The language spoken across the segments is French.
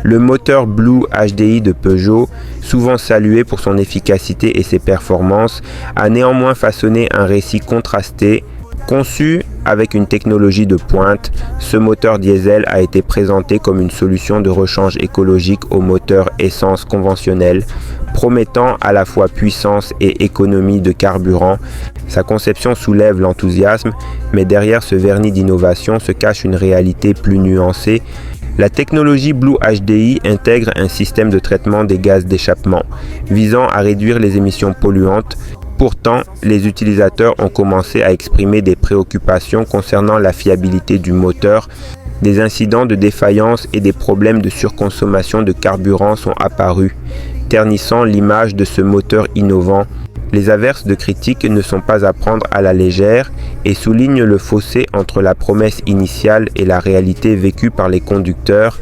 Le moteur Blue HDI de Peugeot, souvent salué pour son efficacité et ses performances, a néanmoins façonné un récit contrasté. Conçu avec une technologie de pointe, ce moteur diesel a été présenté comme une solution de rechange écologique au moteur essence conventionnel, promettant à la fois puissance et économie de carburant. Sa conception soulève l'enthousiasme, mais derrière ce vernis d'innovation se cache une réalité plus nuancée. La technologie Blue HDI intègre un système de traitement des gaz d'échappement, visant à réduire les émissions polluantes. Pourtant, les utilisateurs ont commencé à exprimer des préoccupations concernant la fiabilité du moteur. Des incidents de défaillance et des problèmes de surconsommation de carburant sont apparus, ternissant l'image de ce moteur innovant. Les averses de critiques ne sont pas à prendre à la légère et soulignent le fossé entre la promesse initiale et la réalité vécue par les conducteurs.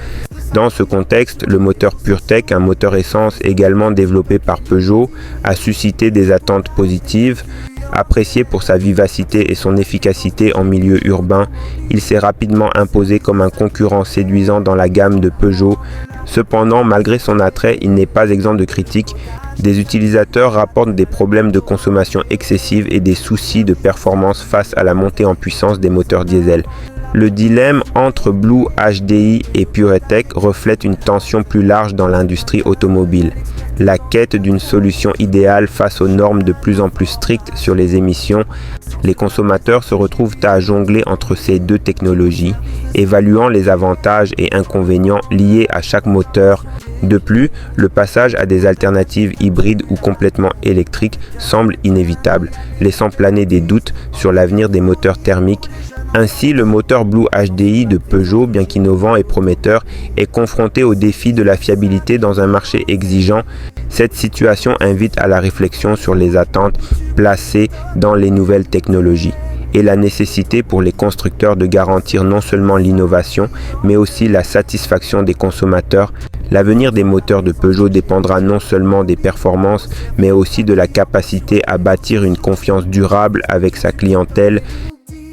Dans ce contexte, le moteur PureTech, un moteur essence également développé par Peugeot, a suscité des attentes positives. Apprécié pour sa vivacité et son efficacité en milieu urbain, il s'est rapidement imposé comme un concurrent séduisant dans la gamme de Peugeot. Cependant, malgré son attrait, il n'est pas exempt de critiques. Des utilisateurs rapportent des problèmes de consommation excessive et des soucis de performance face à la montée en puissance des moteurs diesel. Le dilemme entre Blue HDI et PureTech reflète une tension plus large dans l'industrie automobile. La quête d'une solution idéale face aux normes de plus en plus strictes sur les émissions. Les consommateurs se retrouvent à jongler entre ces deux technologies, évaluant les avantages et inconvénients liés à chaque moteur. De plus, le passage à des alternatives hybrides ou complètement électriques semble inévitable, laissant planer des doutes sur l'avenir des moteurs thermiques. Ainsi, le moteur Blue HDI de Peugeot, bien qu'innovant et prometteur, est confronté au défi de la fiabilité dans un marché exigeant. Cette situation invite à la réflexion sur les attentes placées dans les nouvelles technologies et la nécessité pour les constructeurs de garantir non seulement l'innovation, mais aussi la satisfaction des consommateurs. L'avenir des moteurs de Peugeot dépendra non seulement des performances, mais aussi de la capacité à bâtir une confiance durable avec sa clientèle.